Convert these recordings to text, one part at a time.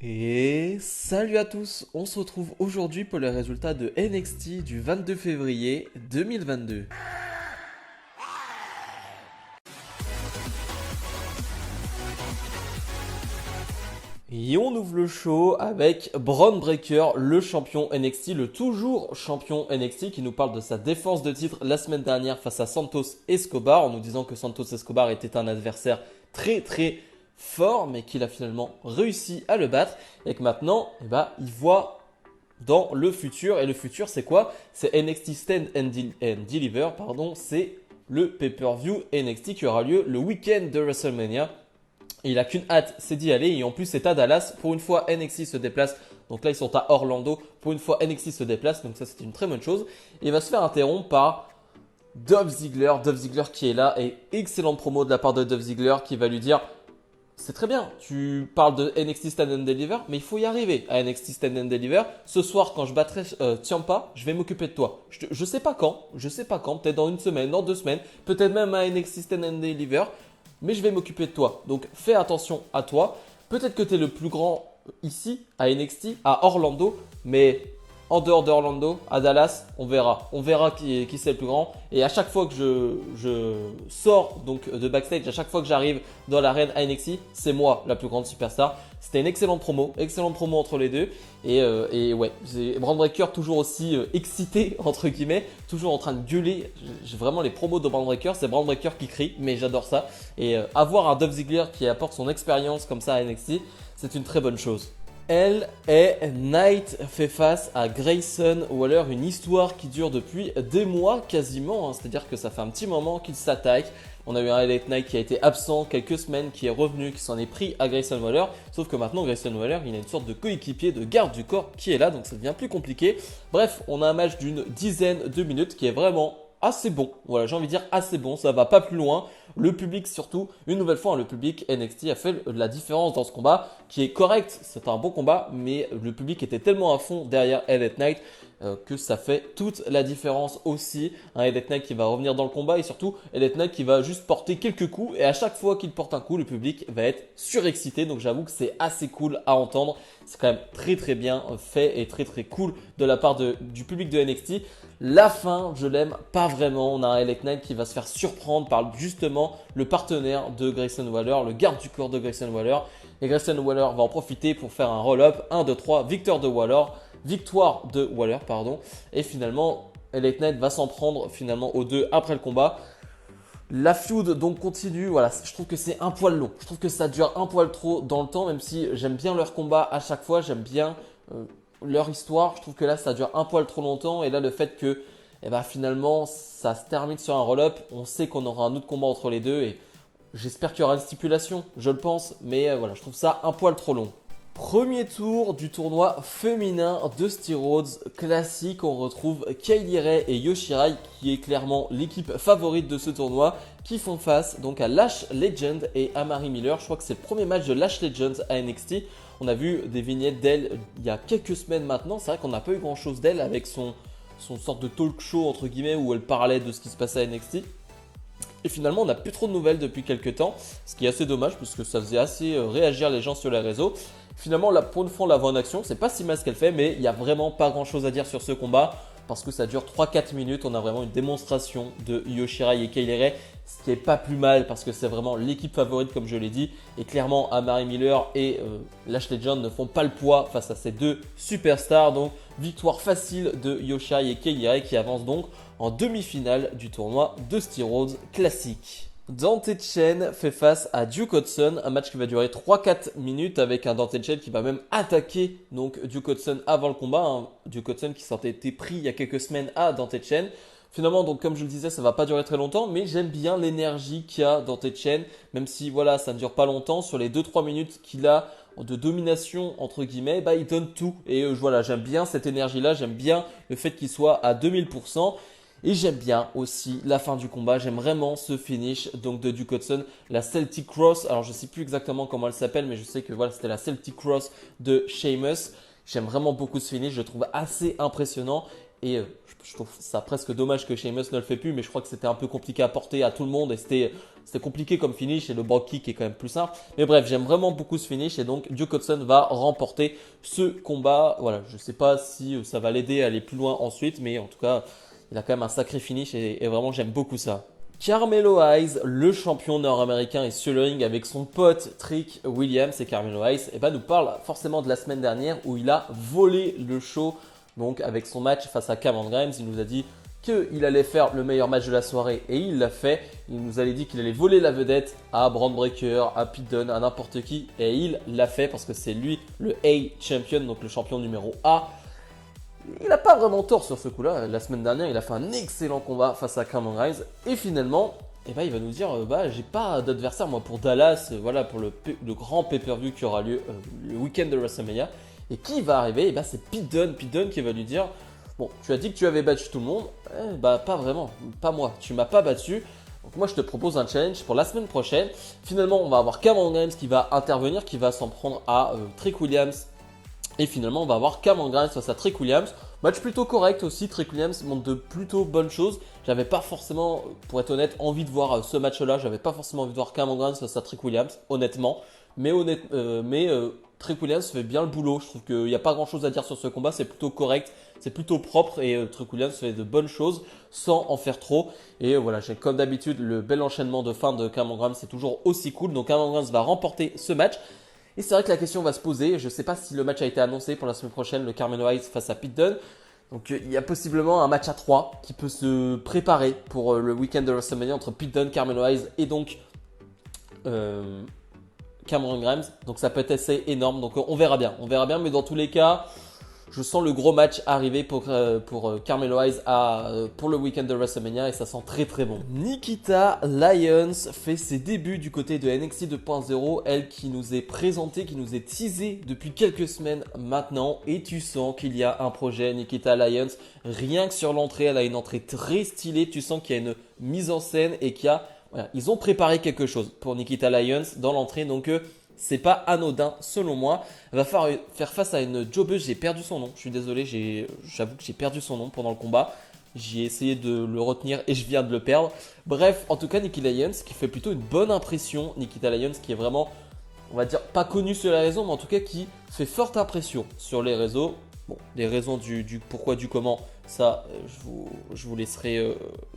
Et salut à tous, on se retrouve aujourd'hui pour les résultats de NXT du 22 février 2022. Et on ouvre le show avec Bron Breakker, le champion NXT, le toujours champion NXT, qui nous parle de sa défense de titre la semaine dernière face à Santos Escobar, en nous disant que Santos Escobar était un adversaire très fort, mais qu'il a finalement réussi à le battre, et que maintenant, il voit dans le futur. Et le futur, c'est quoi? C'est NXT Stand and Deliver, pardon, c'est le pay-per-view NXT qui aura lieu le week-end de WrestleMania. Et il a qu'une hâte, c'est d'y aller. Et en plus, c'est à Dallas. Pour une fois, NXT se déplace. Donc là, ils sont à Orlando. Pour une fois, NXT se déplace. Donc ça, c'est une très bonne chose. Et il va se faire interrompre par Dolph Ziggler. Dolph Ziggler qui est là. Et excellente promo de la part de Dolph Ziggler qui va lui dire: c'est très bien, tu parles de NXT Stand and Deliver, mais il faut y arriver à NXT Stand and Deliver. Ce soir, quand je battrai Ciampa, je vais m'occuper de toi. Je sais pas quand, peut-être dans une semaine, dans 2 semaines, peut-être même à NXT Stand and Deliver, mais je vais m'occuper de toi. Donc fais attention à toi. Peut-être que tu es le plus grand ici, à NXT, à Orlando, mais en dehors d'Orlando, à Dallas, on verra. On verra qui c'est le plus grand. Et à chaque fois que je sors donc de backstage, à chaque fois que j'arrive dans l'arène à NXT, c'est moi la plus grande superstar. C'était une excellente promo entre les deux. Et ouais, Bron Breakker toujours aussi excité, entre guillemets, toujours en train de gueuler. J'ai vraiment les promos de Bron Breakker, c'est Bron Breakker qui crie, mais j'adore ça. Et avoir un Dolph Ziggler qui apporte son expérience comme ça à NXT, c'est une très bonne chose. LA Knight fait face à Grayson Waller, une histoire qui dure depuis des mois quasiment, hein. C'est-à-dire que ça fait un petit moment qu'ils s'attaquent. On a eu un LA Knight qui a été absent quelques semaines, qui est revenu, qui s'en est pris à Grayson Waller. Sauf que maintenant Grayson Waller, il a une sorte de coéquipier, de garde du corps qui est là, donc ça devient plus compliqué. Bref, on a un match d'une dizaine de minutes qui est vraiment assez bon. Voilà, j'ai envie de dire assez bon, ça va pas plus loin. Le public surtout, une nouvelle fois, le public NXT a fait la différence dans ce combat qui est correct. C'est un bon combat, mais le public était tellement à fond derrière LA Knight que ça fait toute la différence aussi. Un LA Knight qui va revenir dans le combat et surtout LA Knight qui va juste porter quelques coups et à chaque fois qu'il porte un coup, le public va être surexcité. Donc j'avoue que c'est assez cool à entendre. C'est quand même très bien fait et très cool de la part du public de NXT. La fin, je l'aime pas vraiment. On a un LA Knight qui va se faire surprendre par justement le partenaire de Grayson Waller, le garde du corps de Grayson Waller. Et Grayson Waller va en profiter pour faire un roll-up. 1, 2, 3, victoire de Waller, pardon. Et finalement, LA Knight va s'en prendre finalement aux deux après le combat. La feud donc continue, voilà, je trouve que c'est un poil long. Je trouve que ça dure un poil trop dans le temps, même si j'aime bien leur combat à chaque fois, j'aime bien leur histoire. Je trouve que là, ça dure un poil trop longtemps. Et là, le fait que finalement, ça se termine sur un roll-up, on sait qu'on aura un autre combat entre les deux. Et j'espère qu'il y aura une stipulation, je le pense. Mais voilà, je trouve ça un poil trop long. Premier tour du tournoi féminin de Rhodes classique, on retrouve Kylie Ray et Yoshirai qui est clairement l'équipe favorite de ce tournoi qui font face donc à Lash Legend et Amari Miller. Je crois que c'est le premier match de Lash Legend à NXT. On a vu des vignettes d'elle il y a quelques semaines maintenant. C'est vrai qu'on n'a pas eu grand chose d'elle avec son sorte de talk show entre guillemets où elle parlait de ce qui se passait à NXT. Et finalement, on n'a plus trop de nouvelles depuis quelques temps, ce qui est assez dommage parce que ça faisait assez réagir les gens sur les réseaux. Finalement, pour une fois, on la voit en action. C'est pas si mal ce qu'elle fait, mais il n'y a vraiment pas grand chose à dire sur ce combat parce que ça dure 3-4 minutes. On a vraiment une démonstration de Yoshirai et Kylie Ray, ce qui est pas plus mal parce que c'est vraiment l'équipe favorite, comme je l'ai dit. Et clairement, Amari Miller et Lash Legend ne font pas le poids face à ces deux superstars. Donc, victoire facile de Yoshirai et Kylie Ray qui avancent donc en demi-finale du tournoi de Rhodes classique. Dante Chen fait face à Duke Hudson, un match qui va durer 3-4 minutes avec un Dante Chen qui va même attaquer donc Duke Hudson avant le combat. Hein. Duke Hudson qui s'en était pris il y a quelques semaines à Dante Chen. Finalement, donc comme je le disais, ça va pas durer très longtemps, mais j'aime bien l'énergie qu'il y a dans Dante Chen, même si voilà, ça ne dure pas longtemps. Sur les 2-3 minutes qu'il a de domination entre guillemets, il donne tout. Et voilà, j'aime bien cette énergie-là, j'aime bien le fait qu'il soit à 2000%. Et j'aime bien aussi la fin du combat. J'aime vraiment ce finish donc de Duke Hudson, la Celtic Cross. Alors je sais plus exactement comment elle s'appelle, mais je sais que voilà, c'était la Celtic Cross de Sheamus. J'aime vraiment beaucoup ce finish, je le trouve assez impressionnant. Et je trouve ça presque dommage que Sheamus ne le fait plus, mais je crois que c'était un peu compliqué à porter à tout le monde et c'était compliqué comme finish et le back kick est quand même plus simple. Mais bref, j'aime vraiment beaucoup ce finish et donc Duke Hudson va remporter ce combat. Voilà, je sais pas si ça va l'aider à aller plus loin ensuite, mais en tout cas, il a quand même un sacré finish et vraiment j'aime beaucoup ça. Carmelo Hayes, le champion nord-américain, est sur le ring avec son pote Trick Williams et Carmelo Hayes nous parle forcément de la semaine dernière où il a volé le show. Donc avec son match face à Cameron Grimes, il nous a dit qu'il allait faire le meilleur match de la soirée et il l'a fait. Il nous avait dit qu'il allait voler la vedette à Bron Breakker, à Pete Dunne, à n'importe qui et il l'a fait parce que c'est lui le A champion, donc le champion numéro A. Il n'a pas vraiment tort sur ce coup-là. La semaine dernière, il a fait un excellent combat face à Cameron Grimes. Et finalement, il va nous dire j'ai pas d'adversaire moi pour Dallas, voilà, pour le grand pay-per-view qui aura lieu le week-end de WrestleMania. Et qui va arriver c'est Pete Dunne. Pete Dunne qui va lui dire bon, tu as dit que tu avais battu tout le monde. Pas vraiment, pas moi. Tu m'as pas battu. Donc moi, je te propose un challenge pour la semaine prochaine. Finalement, on va avoir Cameron Grimes qui va intervenir, qui va s'en prendre à Trick Williams. Et finalement, on va avoir Cameron Grimes face à Trick Williams. Match plutôt correct aussi. Trick Williams montre de plutôt bonnes choses. J'avais pas forcément, pour être honnête, envie de voir ce match-là. J'avais pas forcément envie de voir Cameron Grimes face à Trick Williams, honnêtement. Mais Trick Williams fait bien le boulot. Je trouve qu'il n'y a pas grand-chose à dire sur ce combat. C'est plutôt correct, c'est plutôt propre. Et Trick Williams fait de bonnes choses sans en faire trop. Et voilà, j'ai comme d'habitude le bel enchaînement de fin de Cameron Grimes. C'est toujours aussi cool. Donc Cameron Grimes va remporter ce match. Et c'est vrai que la question va se poser, je ne sais pas si le match a été annoncé pour la semaine prochaine, le Carmelo Hayes face à Pete Dunne. Donc il y a possiblement un match à 3 qui peut se préparer pour le week-end de WrestleMania entre Pete Dunne, Carmelo Hayes et donc Cameron Grimes. Donc ça peut être assez énorme, donc on verra bien, mais dans tous les cas, je sens le gros match arriver pour Carmelo Hayes pour le week-end de WrestleMania et ça sent très très bon. Nikita Lyons fait ses débuts du côté de NXT 2.0, elle qui nous est présentée, qui nous est teasée depuis quelques semaines maintenant et tu sens qu'il y a un projet Nikita Lyons. Rien que sur l'entrée, elle a une entrée très stylée, tu sens qu'il y a une mise en scène et ils ont préparé quelque chose pour Nikita Lyons dans l'entrée donc c'est pas anodin selon moi. Elle va faire face à une jobbeuse, j'ai perdu son nom, je suis désolé, j'avoue que j'ai perdu son nom pendant le combat. J'ai essayé de le retenir et je viens de le perdre. Bref, en tout cas, Nikita Lyons qui fait plutôt une bonne impression. Nikita Lyons qui est vraiment, on va dire, pas connu sur les réseaux, mais en tout cas qui fait forte impression sur les réseaux. Bon, les raisons du pourquoi, du comment, ça, je vous laisserai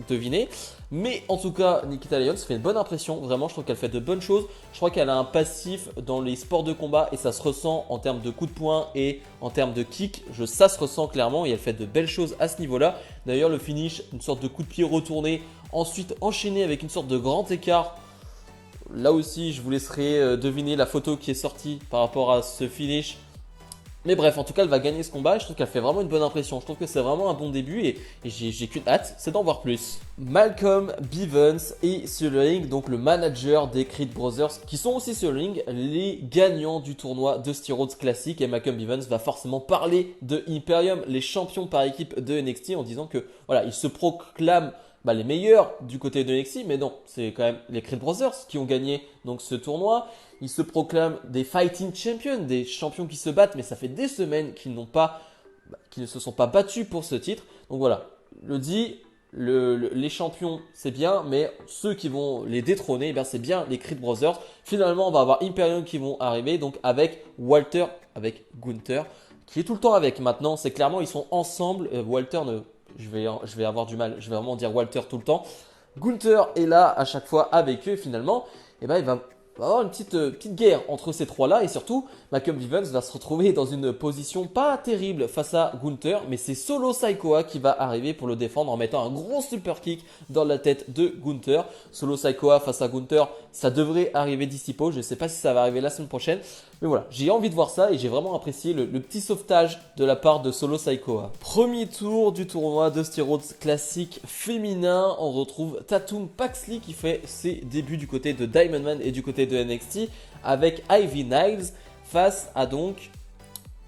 deviner. Mais en tout cas, Nikita Lyons fait une bonne impression. Vraiment, je trouve qu'elle fait de bonnes choses. Je crois qu'elle a un passif dans les sports de combat et ça se ressent en termes de coups de poing et en termes de kick. Ça se ressent clairement et elle fait de belles choses à ce niveau-là. D'ailleurs, le finish, une sorte de coup de pied retourné, ensuite enchaîné avec une sorte de grand écart. Là aussi, je vous laisserai deviner la photo qui est sortie par rapport à ce finish. Mais bref, en tout cas, elle va gagner ce combat. Je trouve qu'elle fait vraiment une bonne impression. Je trouve que c'est vraiment un bon début et j'ai qu'une hâte, c'est d'en voir plus. Malcolm Bivens est sur le ring, donc le manager des Creed Brothers, qui sont aussi sur le ring, les gagnants du tournoi de Steroids Classic. Et Malcolm Bivens va forcément parler de Imperium, les champions par équipe de NXT, en disant que voilà, ils se proclament les meilleurs du côté de NXT, mais non, c'est quand même les Creed Brothers qui ont gagné donc ce tournoi. Ils se proclament des Fighting Champions, des champions qui se battent, mais ça fait des semaines qu'ils ne se sont pas battus pour ce titre. Donc voilà, les champions c'est bien, mais ceux qui vont les détrôner, c'est bien les Creed Brothers. Finalement, on va avoir Imperium qui vont arriver, donc avec Walter, avec Gunther, qui est tout le temps avec maintenant. C'est clairement, ils sont ensemble. Walter je vais avoir du mal, je vais vraiment dire Walter tout le temps. Gunther est là à chaque fois avec eux et finalement, il va avoir une petite guerre entre ces trois-là et surtout, Malcolm Bivens va se retrouver dans une position pas terrible face à Gunther, mais c'est Solo Sikoa qui va arriver pour le défendre en mettant un gros super kick dans la tête de Gunther. Solo Sikoa face à Gunther, ça devrait arriver d'ici peu, je ne sais pas si ça va arriver la semaine prochaine, mais voilà, j'ai envie de voir ça et j'ai vraiment apprécié le petit sauvetage de la part de Solo Sikoa. Premier tour du tournoi de Steroids Classic féminin, on retrouve Tatum Paxley qui fait ses débuts du côté de Diamond Man et du côté de NXT avec Ivy Niles face à donc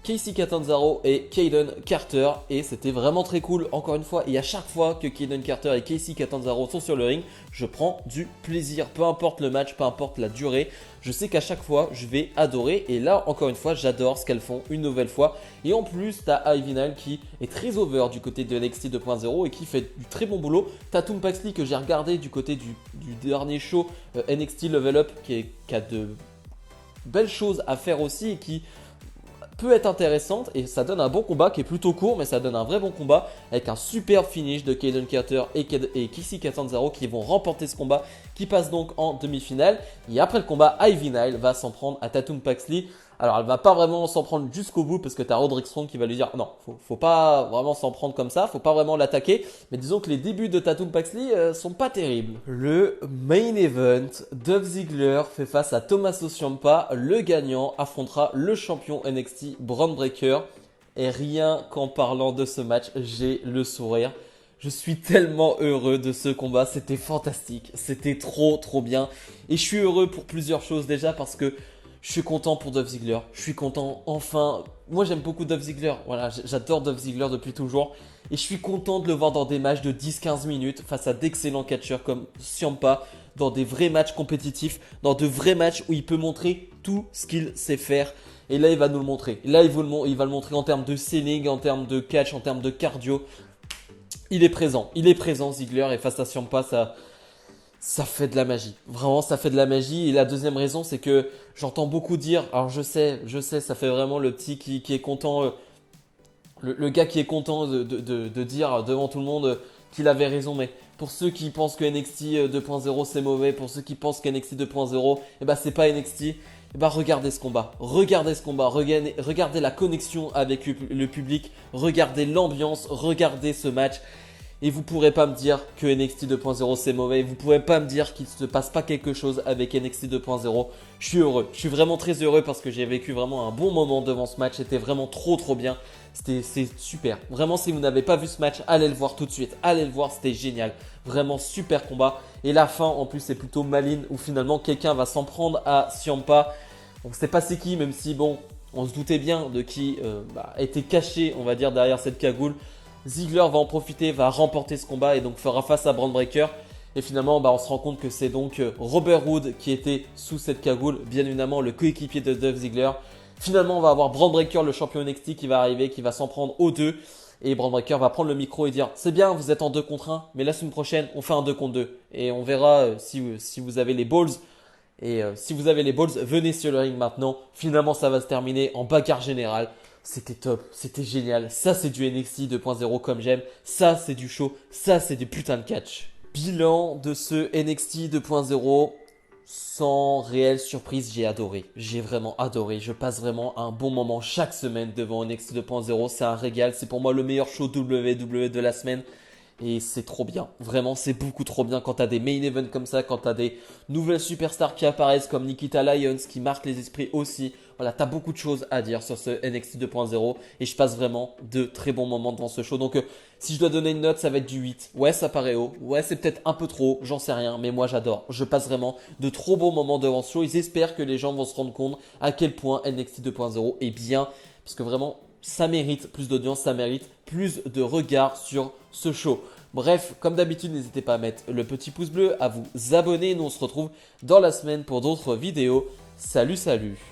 Casey Catanzaro et Kayden Carter, et c'était vraiment très cool encore une fois. Et à chaque fois que Kayden Carter et Casey Catanzaro sont sur le ring, je prends du plaisir, peu importe le match, peu importe la durée. Je sais qu'à chaque fois je vais adorer, et là encore une fois j'adore ce qu'elles font une nouvelle fois. Et en plus t'as Ivy Nile qui est très over du côté de NXT 2.0 et qui fait du très bon boulot. T'as Tatum Paxley que j'ai regardé du côté du dernier show NXT Level Up qui a de belles choses à faire aussi et qui peut être intéressante, et ça donne un bon combat qui est plutôt court, mais ça donne un vrai bon combat avec un super finish de Kayden Carter et Casey Catanzaro qui vont remporter ce combat, qui passe donc en demi-finale. Et après le combat, Ivy Nile va s'en prendre à Tatum Paxley. Alors elle va pas vraiment s'en prendre jusqu'au bout parce que t'as Roderick Strong qui va lui dire non, faut pas vraiment s'en prendre comme ça, faut pas vraiment l'attaquer. Mais disons que les débuts de Tatum Paxley sont pas terribles. Le main event, Dolph Ziggler fait face à Tommaso Ciampa. Le gagnant affrontera le champion NXT Bron Breakker. Et rien qu'en parlant de ce match, j'ai le sourire. Je suis tellement heureux de ce combat, c'était fantastique, c'était trop bien. Et je suis heureux pour plusieurs choses déjà parce que je suis content pour Dolph Ziggler, je suis content enfin. Moi j'aime beaucoup Dolph Ziggler, voilà, j'adore Dolph Ziggler depuis toujours. Et je suis content de le voir dans des matchs de 10-15 minutes face à d'excellents catcheurs comme Ciampa, dans des vrais matchs compétitifs, dans de vrais matchs où il peut montrer tout ce qu'il sait faire. Et là il va nous le montrer, là il va le montrer en termes de selling, en termes de catch, en termes de cardio. Il est présent Ziggler, et face à Ciampa ça fait de la magie. Vraiment, ça fait de la magie. Et la deuxième raison, c'est que j'entends beaucoup dire, alors je sais, ça fait vraiment le petit qui est content, le gars qui est content de dire devant tout le monde qu'il avait raison. Mais pour ceux qui pensent que NXT 2.0 c'est mauvais, pour ceux qui pensent que NXT 2.0, eh ben c'est pas NXT, eh ben regardez ce combat, regardez la connexion avec le public, regardez l'ambiance, regardez ce match. Et vous pourrez pas me dire que NXT 2.0 c'est mauvais. Vous pourrez pas me dire qu'il ne se passe pas quelque chose avec NXT 2.0. Je suis heureux. Je suis vraiment très heureux parce que j'ai vécu vraiment un bon moment devant ce match. C'était vraiment trop bien. C'est super. Vraiment, si vous n'avez pas vu ce match, allez le voir tout de suite. Allez le voir, c'était génial. Vraiment super combat. Et la fin, en plus, c'est plutôt maligne où finalement quelqu'un va s'en prendre à Ciampa. On ne sait pas c'est qui, même si bon, on se doutait bien de qui était caché, on va dire, derrière cette cagoule. Ziggler va en profiter, va remporter ce combat et donc fera face à Bron Breakker. Et finalement, on se rend compte que c'est donc Robert Roode qui était sous cette cagoule, bien évidemment le coéquipier de Dolph Ziggler. Finalement, on va avoir Bron Breakker, le champion NXT, qui va arriver, qui va s'en prendre aux deux. Et Bron Breakker va prendre le micro et dire « C'est bien, vous êtes en 2 contre 1, mais la semaine prochaine, on fait un 2 contre 2. Et on verra si vous avez les balls. Et si vous avez les balls, venez sur le ring maintenant. Finalement, ça va se terminer en bagarre générale. C'était top, c'était génial. Ça, c'est du NXT 2.0 comme j'aime. Ça, c'est du show. Ça, c'est du putain de catch. Bilan de ce NXT 2.0. Sans réelle surprise, j'ai adoré. J'ai vraiment adoré. Je passe vraiment un bon moment chaque semaine devant NXT 2.0. C'est un régal. C'est pour moi le meilleur show WWE de la semaine. Et c'est trop bien. Vraiment, c'est beaucoup trop bien quand t'as des main events comme ça, quand t'as des nouvelles superstars qui apparaissent comme Nikita Lyons qui marquent les esprits aussi. Voilà, t'as beaucoup de choses à dire sur ce NXT 2.0 et je passe vraiment de très bons moments devant ce show. Donc, si je dois donner une note, ça va être du 8. Ouais, ça paraît haut. Ouais, c'est peut-être un peu trop, j'en sais rien, mais moi j'adore. Je passe vraiment de trop bons moments devant ce show. Ils espèrent que les gens vont se rendre compte à quel point NXT 2.0 est bien, parce que vraiment, ça mérite plus d'audience, ça mérite plus de regard sur ce show. Bref, comme d'habitude, n'hésitez pas à mettre le petit pouce bleu, à vous abonner. Nous, on se retrouve dans la semaine pour d'autres vidéos. Salut, salut!